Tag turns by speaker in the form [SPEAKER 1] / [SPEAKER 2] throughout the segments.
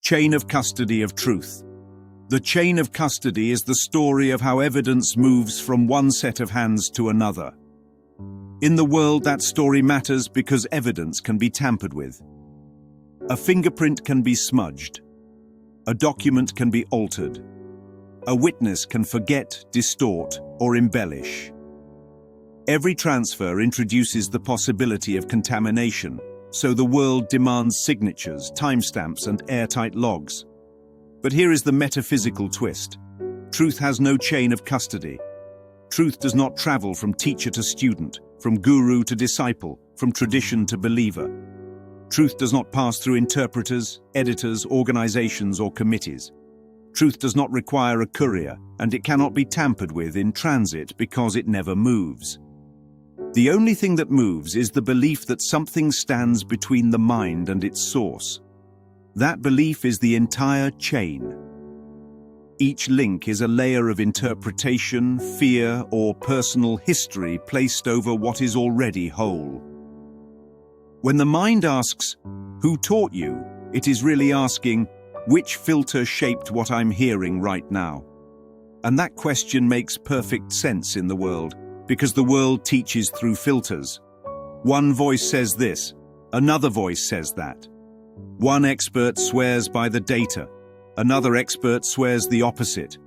[SPEAKER 1] Chain of custody of truth. The chain of custody is the story of how evidence moves from one set of hands to another. In the world, that story matters because evidence can be tampered with. A fingerprint can be smudged. A document can be altered. A witness can forget, distort, or embellish. Every transfer introduces the possibility of contamination, so the world demands signatures, timestamps, and airtight logs. But here is the metaphysical twist. Truth has no chain of custody. Truth does not travel from teacher to student, from guru to disciple, from tradition to believer. Truth does not pass through interpreters, editors, organizations, or committees. Truth does not require a courier, and it cannot be tampered with in transit because it never moves. The only thing that moves is the belief that something stands between the mind and its source. That belief is the entire chain. Each link is a layer of interpretation, fear, or personal history placed over what is already whole. When the mind asks, "Who taught you?" it is really asking, "Which filter shaped what I'm hearing right now?" And that question makes perfect sense in the world, because the world teaches through filters. One voice says this, another voice says that. One expert swears by the data, another expert swears the opposite.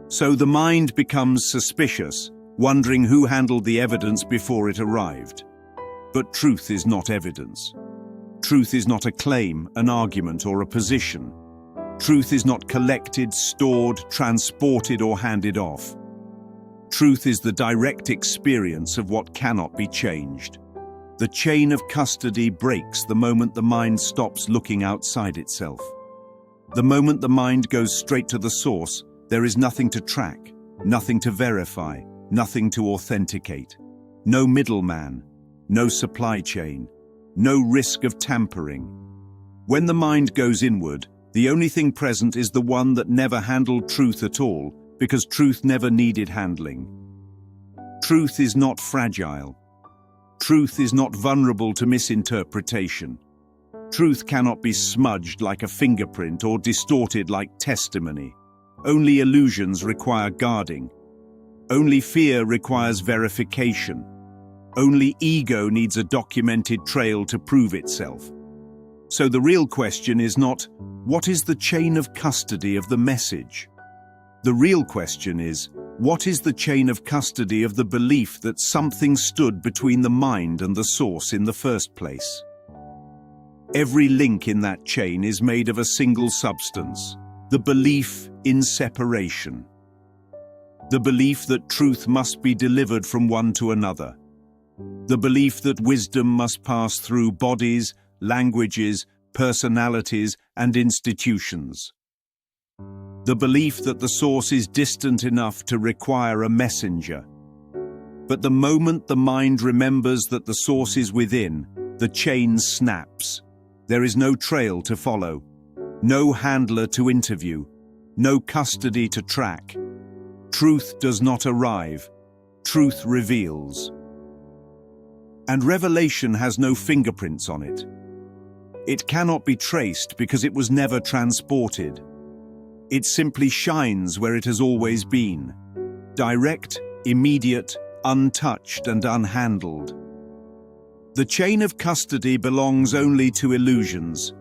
[SPEAKER 1] So the mind becomes suspicious, wondering who handled the evidence before it arrived. But truth is not evidence. Truth is not a claim, an argument, or a position. Truth is not collected, stored, transported, or handed off. Truth is the direct experience of what cannot be changed. The chain of custody breaks the moment the mind stops looking outside itself. The moment the mind goes straight to the source, there is nothing to track, nothing to verify, nothing to authenticate. No middleman, no supply chain, no risk of tampering. When the mind goes inward, the only thing present is the one that never handled truth at all, because truth never needed handling. Truth is not fragile. Truth is not vulnerable to misinterpretation. Truth cannot be smudged like a fingerprint or distorted like testimony. Only illusions require guarding. Only fear requires verification. Only ego needs a documented trail to prove itself. So the real question is not, what is the chain of custody of the message? The real question is, what is the chain of custody of the belief that something stood between the mind and the source in the first place? Every link in that chain is made of a single substance, the belief in separation. The belief that truth must be delivered from one to another. The belief that wisdom must pass through bodies, languages, personalities, and institutions. The belief that the source is distant enough to require a messenger. But the moment the mind remembers that the source is within, the chain snaps. There is no trail to follow, no handler to interview, no custody to track. Truth does not arrive, truth reveals. And revelation has no fingerprints on it. It cannot be traced because it was never transported. It simply shines where it has always been. Direct, immediate, untouched, and unhandled. The chain of custody belongs only to illusions.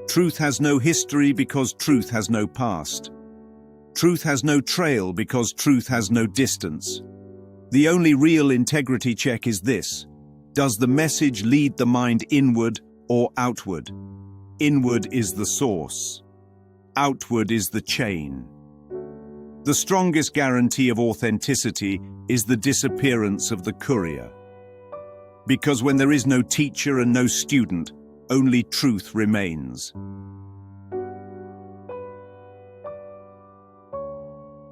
[SPEAKER 1] Truth has no history because truth has no past. Truth has no trail because truth has no distance. The only real integrity check is this: does the message lead the mind inward or outward? Inward is the source. Outward is the chain. The strongest guarantee of authenticity is the disappearance of the courier. Because when there is no teacher and no student, only truth remains.